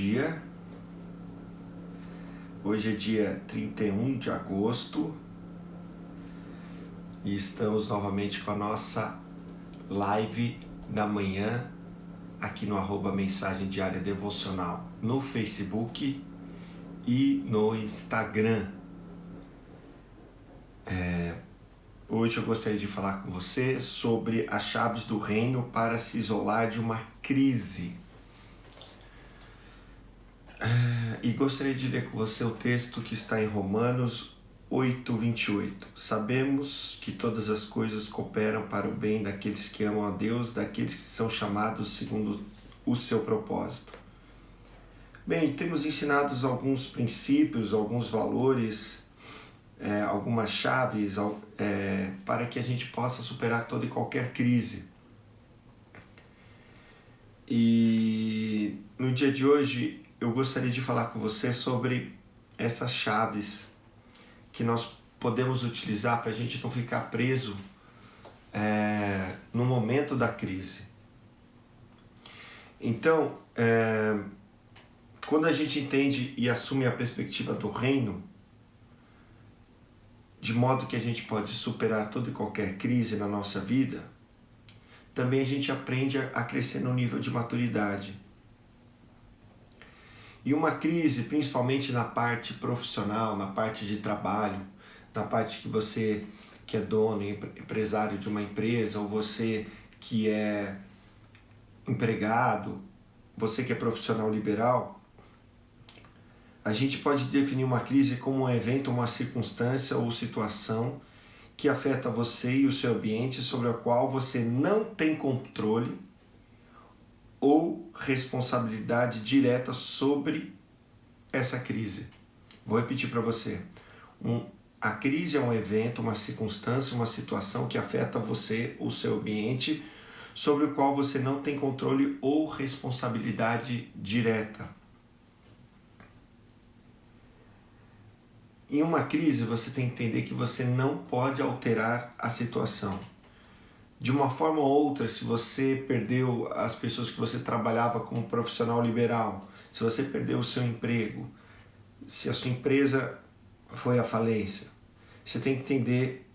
dia. Hoje é dia 31 de agosto e estamos novamente com a nossa live da manhã aqui no @mensagem diária devocional no Facebook e no Instagram. Hoje eu gostaria de falar com você sobre as chaves do reino para se isolar de uma crise. E gostaria de ler com você o texto que está em Romanos 8:28. Sabemos que todas as coisas cooperam para o bem daqueles que amam a Deus, daqueles que são chamados segundo o seu propósito. Bem, temos ensinados alguns princípios, alguns valores, algumas chaves para que a gente possa superar toda e qualquer crise. E no dia de hoje eu gostaria de falar com você sobre essas chaves que nós podemos utilizar para a gente não ficar preso no momento da crise. Então, quando a gente entende e assume a perspectiva do reino, de modo que a gente pode superar toda e qualquer crise na nossa vida, também a gente aprende a crescer no nível de maturidade. E uma crise, principalmente na parte profissional, na parte de trabalho, na parte que você que é dono, empresário de uma empresa, ou você que é empregado, você que é profissional liberal, a gente pode definir uma crise como um evento, uma circunstância ou situação que afeta você e o seu ambiente, sobre a qual você não tem controle ou responsabilidade direta sobre essa crise. Vou repetir para você. A crise é um evento, uma circunstância, uma situação que afeta você, o seu ambiente, sobre o qual você não tem controle ou responsabilidade direta. Em uma crise, você tem que entender que você não pode alterar a situação. De uma forma ou outra, se você perdeu as pessoas que você trabalhava como profissional liberal, se você perdeu o seu emprego, se a sua empresa foi à falência, você tem que entender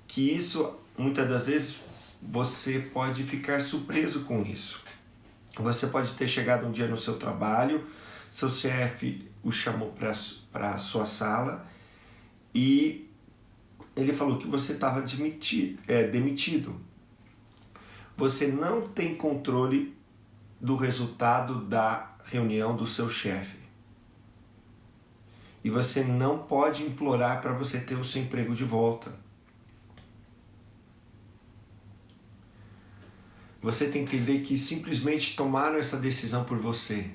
que isso, muitas das vezes, você pode ficar surpreso com isso. Você pode ter chegado um dia no seu trabalho, seu chefe o chamou para a sua sala e ele falou que você estava demitido. Você não tem controle do resultado da reunião do seu chefe. E você não pode implorar para você ter o seu emprego de volta. Você tem que entender que simplesmente tomaram essa decisão por você,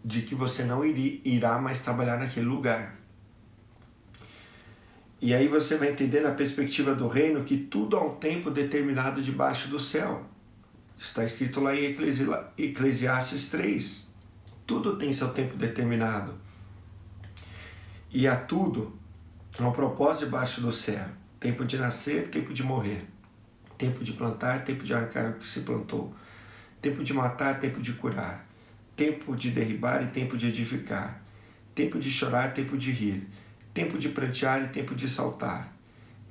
de que você não irá mais trabalhar naquele lugar. E aí você vai entender na perspectiva do reino que tudo há um tempo determinado debaixo do céu. Está escrito lá em Eclesiastes 3. Tudo tem seu tempo determinado. E há tudo um propósito debaixo do céu. Tempo de nascer, tempo de morrer. Tempo de plantar, tempo de arrancar o que se plantou. Tempo de matar, tempo de curar. Tempo de derribar e tempo de edificar. Tempo de chorar, tempo de rir. Tempo de prantear e tempo de saltar.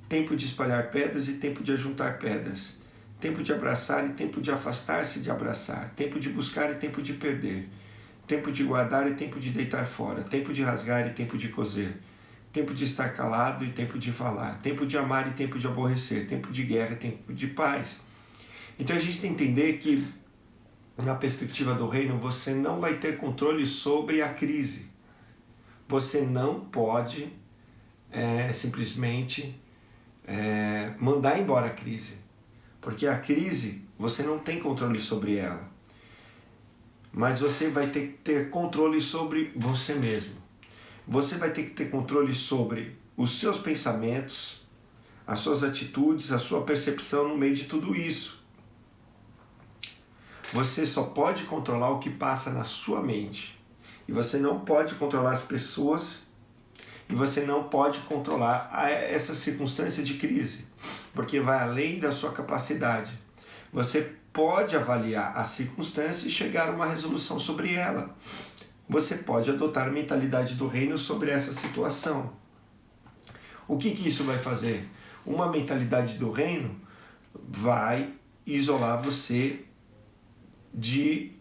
Tempo de espalhar pedras e tempo de ajuntar pedras. Tempo de abraçar e tempo de afastar-se de abraçar. Tempo de buscar e tempo de perder. Tempo de guardar e tempo de deitar fora. Tempo de rasgar e tempo de coser. Tempo de estar calado e tempo de falar. Tempo de amar e tempo de aborrecer. Tempo de guerra e tempo de paz. Então a gente tem que entender que, na perspectiva do reino, você não vai ter controle sobre a crise. Você não pode simplesmente mandar embora a crise. Porque a crise, você não tem controle sobre ela. Mas você vai ter que ter controle sobre você mesmo. Você vai ter que ter controle sobre os seus pensamentos, as suas atitudes, a sua percepção no meio de tudo isso. Você só pode controlar o que passa na sua mente. E você não pode controlar as pessoas. E você não pode controlar essa circunstância de crise. Porque vai além da sua capacidade. Você pode avaliar a circunstância e chegar a uma resolução sobre ela. Você pode adotar a mentalidade do reino sobre essa situação. O que isso vai fazer? Uma mentalidade do reino vai isolar você de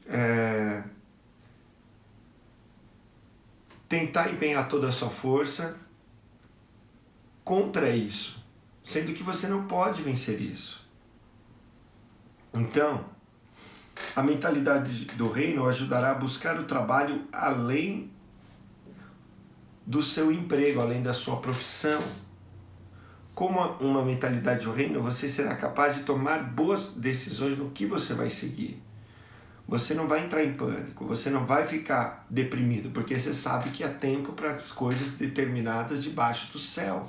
tentar empenhar toda a sua força contra isso, sendo que você não pode vencer isso. Então, a mentalidade do reino ajudará a buscar o trabalho além do seu emprego, além da sua profissão. Com uma mentalidade do reino, você será capaz de tomar boas decisões no que você vai seguir. Você não vai entrar em pânico, você não vai ficar deprimido, porque você sabe que há tempo para as coisas determinadas debaixo do céu.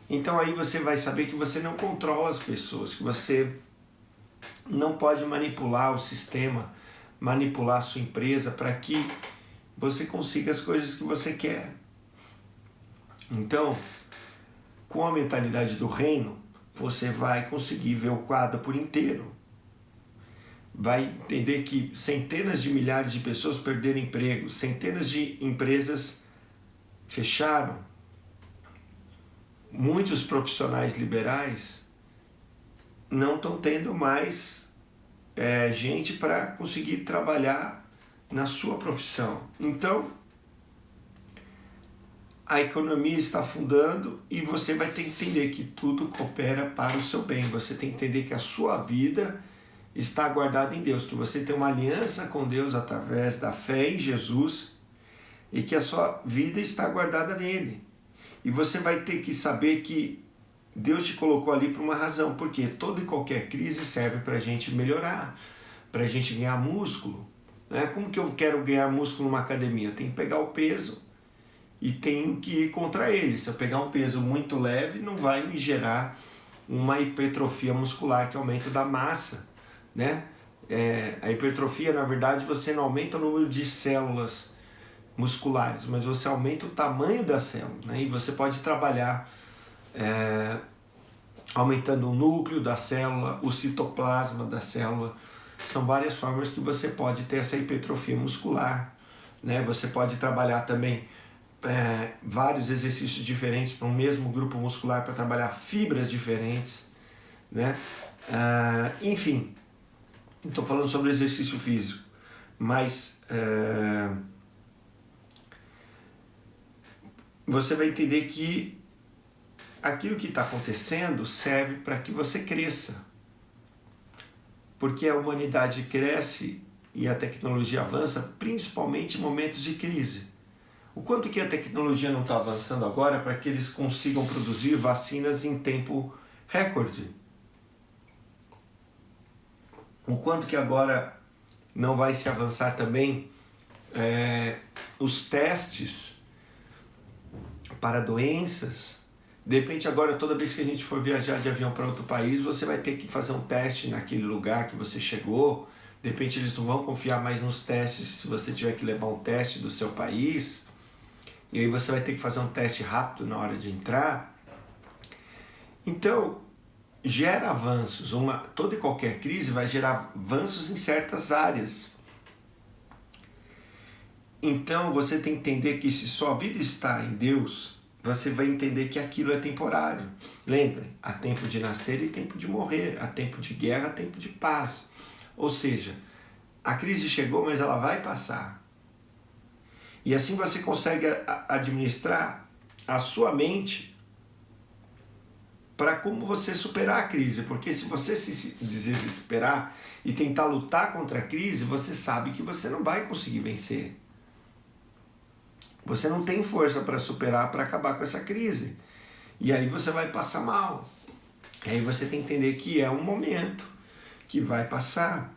Então aí você vai saber que você não controla as pessoas, que você não pode manipular o sistema, manipular a sua empresa para que você consiga as coisas que você quer. Então, com a mentalidade do reino, você vai conseguir ver o quadro por inteiro. Vai entender que centenas de milhares de pessoas perderam emprego, centenas de empresas fecharam, muitos profissionais liberais não estão tendo mais gente para conseguir trabalhar na sua profissão. Então, a economia está afundando e você vai ter que entender que tudo coopera para o seu bem. Você tem que entender que a sua vida está guardada em Deus, que você tem uma aliança com Deus através da fé em Jesus e que a sua vida está guardada nele. E você vai ter que saber que Deus te colocou ali por uma razão, porque toda e qualquer crise serve para a gente melhorar, para a gente ganhar músculo. Né? Como que eu quero ganhar músculo numa academia? Eu tenho que pegar o peso e tenho que ir contra ele. Se eu pegar um peso muito leve, não vai me gerar uma hipertrofia muscular, que é o aumento da massa. Né? A hipertrofia, na verdade, você não aumenta o número de células musculares, mas você aumenta o tamanho da célula, né? E você pode trabalhar aumentando o núcleo da célula, o citoplasma da célula. São várias formas que você pode ter essa hipertrofia muscular, né? Você pode trabalhar também vários exercícios diferentes para um mesmo grupo muscular, para trabalhar fibras diferentes, né? Enfim, não estou falando sobre exercício físico, mas você vai entender que aquilo que está acontecendo serve para que você cresça. Porque a humanidade cresce e a tecnologia avança, principalmente em momentos de crise. O quanto que a tecnologia não está avançando agora para que eles consigam produzir vacinas em tempo recorde? O quanto que agora não vai se avançar também os testes para doenças. De repente agora, toda vez que a gente for viajar de avião para outro país, você vai ter que fazer um teste naquele lugar que você chegou. De repente eles não vão confiar mais nos testes se você tiver que levar um teste do seu país. E aí você vai ter que fazer um teste rápido na hora de entrar. Então, gera avanços. Toda e qualquer crise vai gerar avanços em certas áreas. Então você tem que entender que se sua vida está em Deus, você vai entender que aquilo é temporário. Lembre, há tempo de nascer e tempo de morrer, há tempo de guerra, há tempo de paz. Ou seja, a crise chegou, mas ela vai passar. E assim você consegue administrar a sua mente para como você superar a crise. Porque se você se desesperar e tentar lutar contra a crise, você sabe que você não vai conseguir vencer. Você não tem força para superar, para acabar com essa crise. E aí você vai passar mal. E aí você tem que entender que é um momento que vai passar.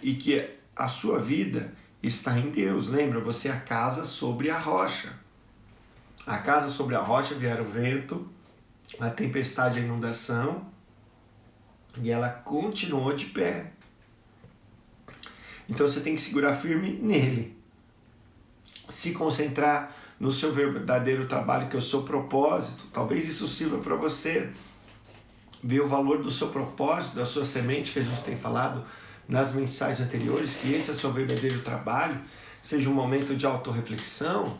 E que a sua vida está em Deus. Lembra, você é a casa sobre a rocha. A casa sobre a rocha vier o vento, a tempestade, a inundação, e ela continuou de pé. Então você tem que segurar firme nele. Se concentrar no seu verdadeiro trabalho, que é o seu propósito. Talvez isso sirva para você ver o valor do seu propósito, da sua semente, que a gente tem falado nas mensagens anteriores, que esse é o seu verdadeiro trabalho, seja um momento de autorreflexão,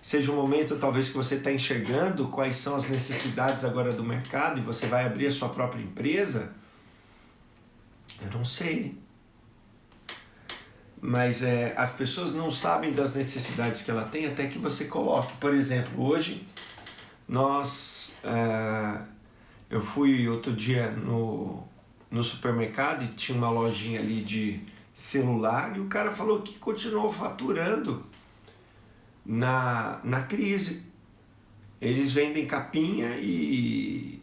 seja um momento talvez que você está enxergando quais são as necessidades agora do mercado e você vai abrir a sua própria empresa. Eu não sei. Mas as pessoas não sabem das necessidades que ela tem até que você coloque. Por exemplo, hoje eu fui outro dia no supermercado e tinha uma lojinha ali de celular e o cara falou que continuou faturando na crise. Eles vendem capinha e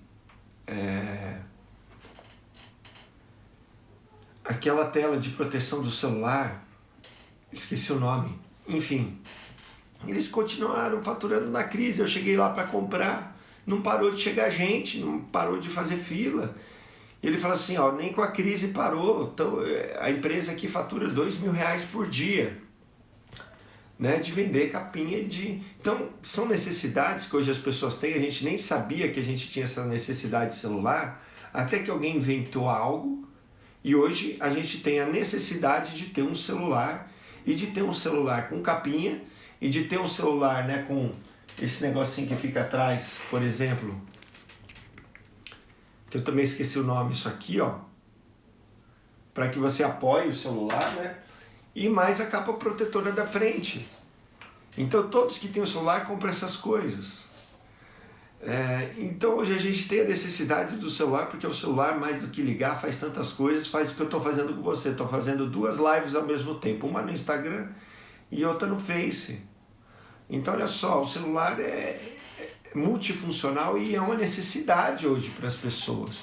aquela tela de proteção do celular, esqueci o nome, enfim, eles continuaram faturando na crise. Eu cheguei lá para comprar, não parou de chegar gente, não parou de fazer fila. Ele falou assim, ó, nem com a crise parou, então a empresa aqui fatura R$2.000 por dia, né, de vender capinha de... Então, são necessidades que hoje as pessoas têm, a gente nem sabia que a gente tinha essa necessidade de celular, até que alguém inventou algo, e hoje a gente tem a necessidade de ter um celular, e de ter um celular com capinha, e de ter um celular, né, com esse negocinho que fica atrás, por exemplo, que eu também esqueci o nome, isso aqui, ó, para que você apoie o celular, né, e mais a capa protetora da frente. Então todos que têm o celular compram essas coisas. Então hoje a gente tem a necessidade do celular, porque o celular, mais do que ligar, faz tantas coisas, faz o que eu estou fazendo com você. Estou fazendo 2 lives ao mesmo tempo, uma no Instagram e outra no Face. Então olha só, o celular é multifuncional e é uma necessidade hoje para as pessoas,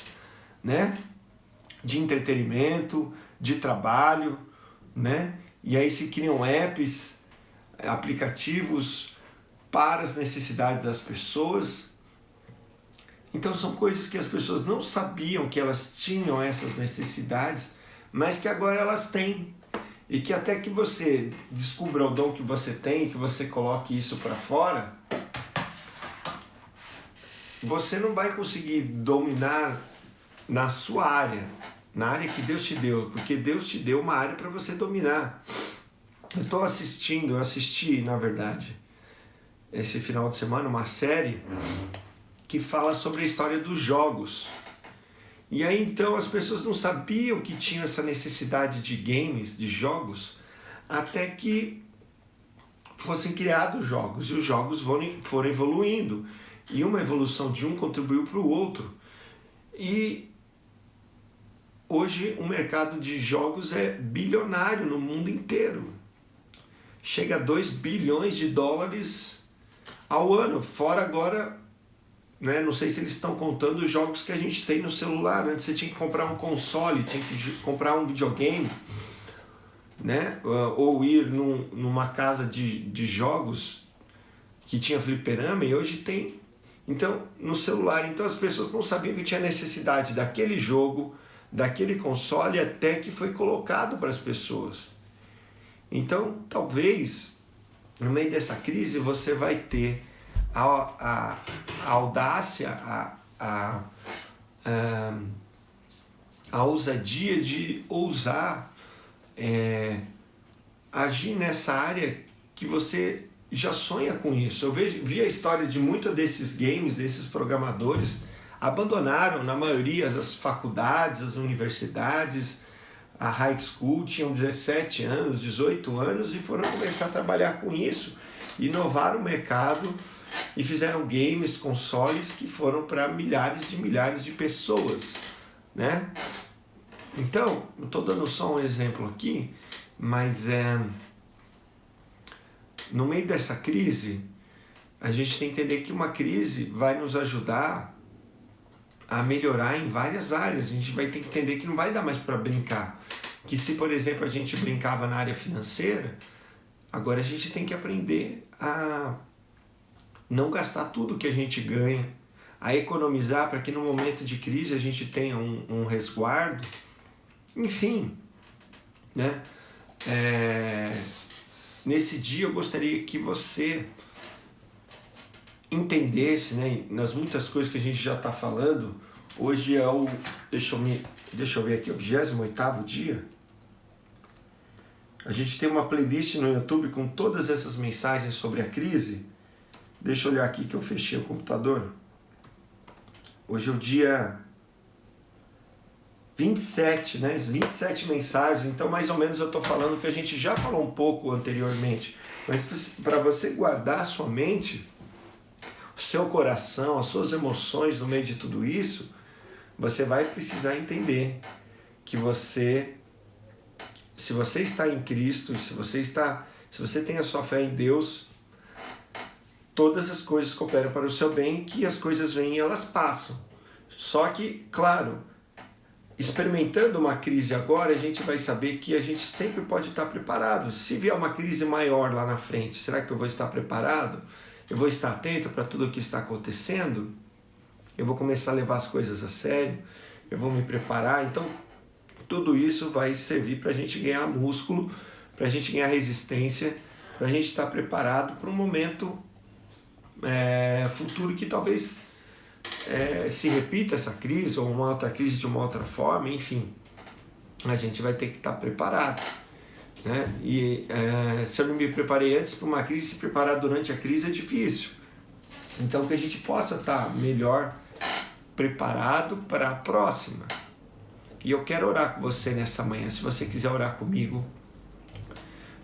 né? De entretenimento, de trabalho, né? E aí se criam apps, aplicativos para as necessidades das pessoas. Então são coisas que as pessoas não sabiam que elas tinham essas necessidades, mas que agora elas têm. E que até que você descubra o dom que você tem, que você coloque isso para fora, você não vai conseguir dominar na sua área, na área que Deus te deu, porque Deus te deu uma área para você dominar. Eu assisti, na verdade, esse final de semana, uma série que fala sobre a história dos jogos. E aí então as pessoas não sabiam que tinha essa necessidade de games, de jogos, até que fossem criados jogos, e os jogos foram evoluindo, e uma evolução de um contribuiu para o outro. E hoje o mercado de jogos é bilionário no mundo inteiro. Chega a 2 bilhões de dólares ao ano, fora agora, né, não sei se eles estão contando os jogos que a gente tem no celular. Antes você tinha que comprar um console, tinha que comprar um videogame, né, ou ir numa casa de jogos que tinha fliperama, e hoje tem, então, no celular. Então as pessoas não sabiam que tinha necessidade daquele jogo, daquele console, até que foi colocado para as pessoas. Então, talvez, no meio dessa crise, você vai ter a audácia, a ousadia de ousar agir nessa área que você já sonha com isso. Eu vi a história de muitos desses games, desses programadores, abandonaram, na maioria, as faculdades, as universidades, a high school, tinham 17 anos, 18 anos e foram começar a trabalhar com isso, inovaram o mercado e fizeram games, consoles que foram para milhares de pessoas, né? Então, eu estou dando só um exemplo aqui, mas no meio dessa crise, a gente tem que entender que uma crise vai nos ajudar a melhorar em várias áreas. A gente vai ter que entender que não vai dar mais para brincar. Que se, por exemplo, a gente brincava na área financeira, agora a gente tem que aprender a não gastar tudo que a gente ganha, a economizar para que no momento de crise a gente tenha um resguardo. Enfim, né? Nesse dia eu gostaria que você entendesse, né, nas muitas coisas que a gente já está falando, Hoje é o, deixa eu ver aqui, o 28º dia. A gente tem uma playlist no YouTube com todas essas mensagens sobre a crise. Deixa eu olhar aqui que eu fechei o computador. Hoje é o dia 27, né? 27 mensagens, então mais ou menos eu estou falando que a gente já falou um pouco anteriormente. Mas para você guardar a sua mente, o seu coração, as suas emoções no meio de tudo isso, você vai precisar entender que se você está em Cristo, se você tem a sua fé em Deus, todas as coisas cooperam para o seu bem, que as coisas vêm e elas passam. Só que, claro, experimentando uma crise agora, a gente vai saber que a gente sempre pode estar preparado. Se vier uma crise maior lá na frente, será que eu vou estar preparado? Eu vou estar atento para tudo o que está acontecendo? Eu vou começar a levar as coisas a sério? Eu vou me preparar? Então, tudo isso vai servir para a gente ganhar músculo, para a gente ganhar resistência, para a gente estar preparado para um momento futuro que talvez se repita essa crise ou uma outra crise de uma outra forma, enfim, a gente vai ter que estar preparado, né? E se eu não me preparei antes para uma crise, se preparar durante a crise é difícil. Então que a gente possa estar melhor preparado para a próxima. E eu quero orar com você nessa manhã. Se você quiser orar comigo,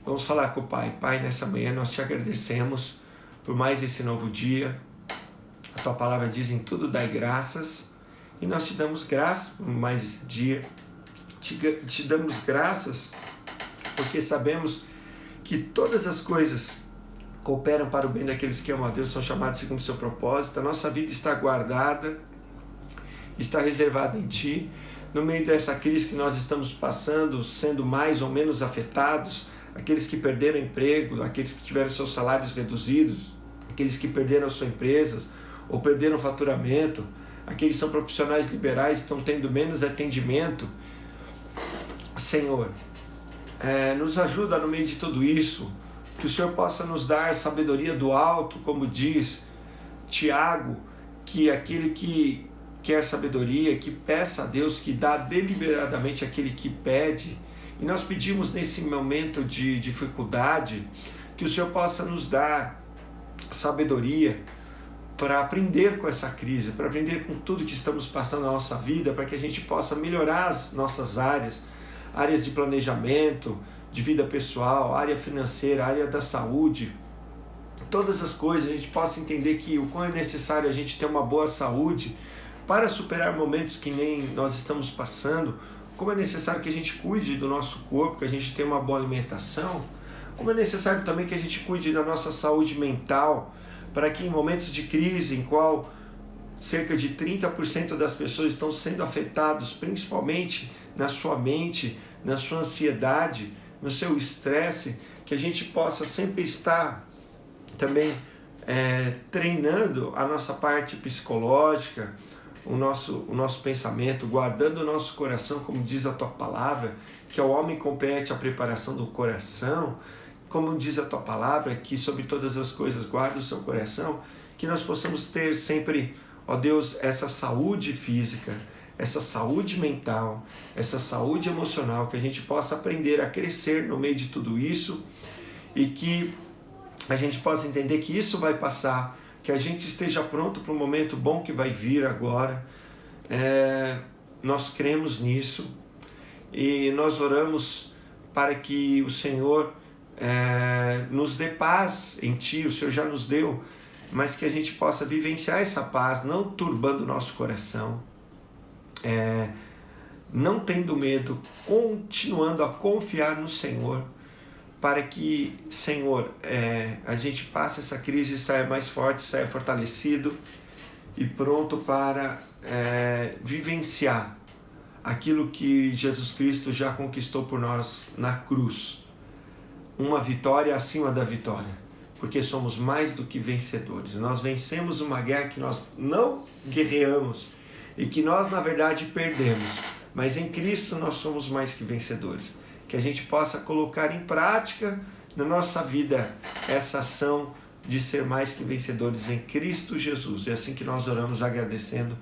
vamos falar com o Pai. Pai, nessa manhã nós te agradecemos por mais esse novo dia. A tua palavra diz: em tudo dai graças, e nós te damos graças por mais esse dia. Te damos graças porque sabemos que todas as coisas cooperam para o bem daqueles que amam a Deus, são chamados segundo o seu propósito. A nossa vida está guardada, está reservada em Ti. No meio dessa crise que nós estamos passando, sendo mais ou menos afetados, aqueles que perderam emprego, aqueles que tiveram seus salários reduzidos, aqueles que perderam suas empresas ou perderam faturamento, aqueles que são profissionais liberais e estão tendo menos atendimento. Senhor, nos ajuda no meio de tudo isso, que o Senhor possa nos dar sabedoria do alto, como diz Tiago, que aquele que quer sabedoria, que peça a Deus, que dá deliberadamente aquele que pede. E nós pedimos nesse momento de dificuldade, que o Senhor possa nos dar sabedoria para aprender com essa crise, para aprender com tudo que estamos passando na nossa vida, para que a gente possa melhorar as nossas áreas de planejamento, de vida pessoal, área financeira, área da saúde, todas as coisas, a gente possa entender que o quão é necessário a gente ter uma boa saúde para superar momentos que nem nós estamos passando, como é necessário que a gente cuide do nosso corpo, que a gente tenha uma boa alimentação, como é necessário também que a gente cuide da nossa saúde mental, para que em momentos de crise, em qual cerca de 30% das pessoas estão sendo afetados, principalmente na sua mente, na sua ansiedade, no seu estresse, que a gente possa sempre estar também treinando a nossa parte psicológica, o nosso pensamento, guardando o nosso coração, como diz a tua palavra, que ao homem compete a preparação do coração, como diz a tua palavra, que sobre todas as coisas guarda o seu coração, que nós possamos ter sempre, ó Deus, essa saúde física, essa saúde mental, essa saúde emocional, que a gente possa aprender a crescer no meio de tudo isso e que a gente possa entender que isso vai passar, que a gente esteja pronto para um momento bom que vai vir agora. Nós cremos nisso e nós oramos para que o Senhor nos dê paz em Ti. O Senhor já nos deu, mas que a gente possa vivenciar essa paz, não turbando o nosso coração, não tendo medo, continuando a confiar no Senhor, para que, Senhor, a gente passe essa crise e saia mais forte, saia fortalecido e pronto para vivenciar aquilo que Jesus Cristo já conquistou por nós na cruz. Uma vitória acima da vitória, porque somos mais do que vencedores. Nós vencemos uma guerra que nós não guerreamos e que nós, na verdade, perdemos, mas em Cristo nós somos mais que vencedores. Que a gente possa colocar em prática na nossa vida essa ação de ser mais que vencedores em Cristo Jesus. É assim que nós oramos agradecendo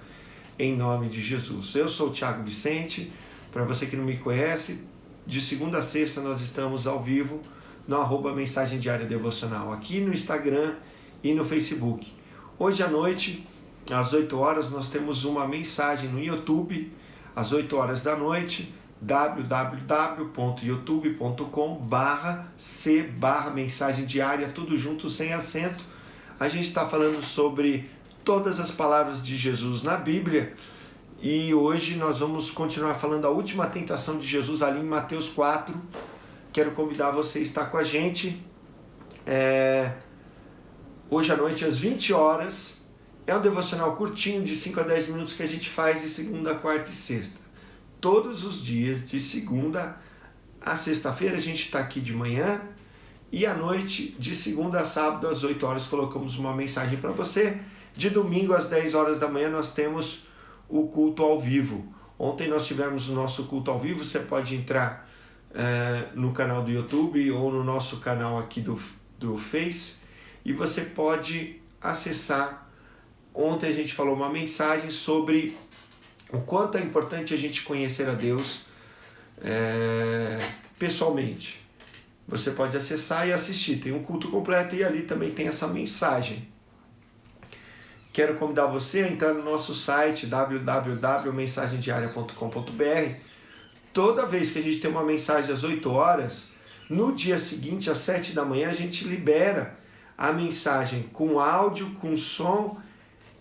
em nome de Jesus. Eu sou o Thiago Vicente, para você que não me conhece, de segunda a sexta nós estamos ao vivo no @mensagem diária devocional, aqui no Instagram e no Facebook. Hoje à noite, às 8 horas, nós temos uma mensagem no YouTube, às 8 horas da noite, www.youtube.com/c/mensagem diária, tudo junto, sem acento. A gente está falando sobre todas as palavras de Jesus na Bíblia e hoje nós vamos continuar falando da última tentação de Jesus ali em Mateus 4. Quero convidar você a estar com a gente hoje à noite às 20 horas. É um devocional curtinho de 5 a 10 minutos que a gente faz de segunda, quarta e sexta. Todos os dias, de segunda a sexta-feira, a gente está aqui de manhã e à noite, de segunda a sábado, às 8 horas, colocamos uma mensagem para você. De domingo, às 10 horas da manhã, nós temos o culto ao vivo. Ontem nós tivemos o nosso culto ao vivo, você pode entrar no canal do YouTube ou no nosso canal aqui do Face e você pode acessar. Ontem a gente falou uma mensagem sobre o quanto é importante a gente conhecer a Deus pessoalmente. Você pode acessar e assistir, tem um culto completo e ali também tem essa mensagem. Quero convidar você a entrar no nosso site www.mensagemdiaria.com.br. Toda vez que a gente tem uma mensagem às 8 horas, no dia seguinte, às 7 da manhã, a gente libera a mensagem com áudio, com som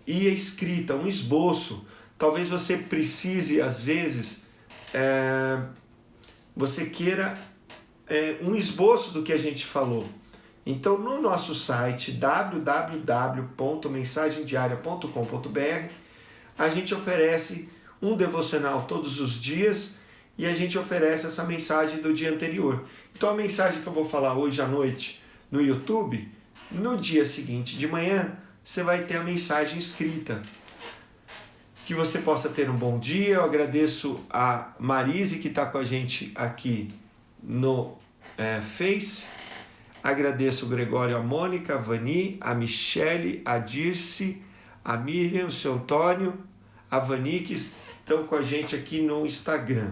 e escrita, um esboço. Talvez você precise, às vezes, você queira um esboço do que a gente falou. Então, no nosso site www.mensagemdiaria.com.br, a gente oferece um devocional todos os dias e a gente oferece essa mensagem do dia anterior. Então, a mensagem que eu vou falar hoje à noite no YouTube, no dia seguinte de manhã, você vai ter a mensagem escrita. Que você possa ter um bom dia. Eu agradeço a Marise que está com a gente aqui no Face. Agradeço o Gregório, a Mônica, a Vani, a Michele, a Dirce, a Miriam, o seu Antônio, a Vani que estão com a gente aqui no Instagram.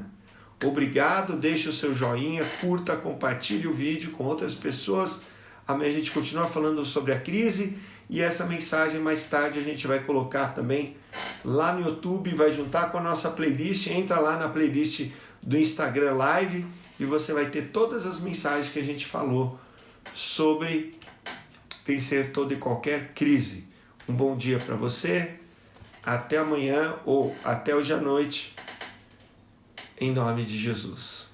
Obrigado, deixe o seu joinha, curta, compartilhe o vídeo com outras pessoas. Amanhã a gente continua falando sobre a crise e essa mensagem mais tarde a gente vai colocar também lá no YouTube, vai juntar com a nossa playlist. Entra lá na playlist do Instagram Live e você vai ter todas as mensagens que a gente falou sobre vencer toda e qualquer crise. Um bom dia para você, até amanhã ou até hoje à noite, em nome de Jesus.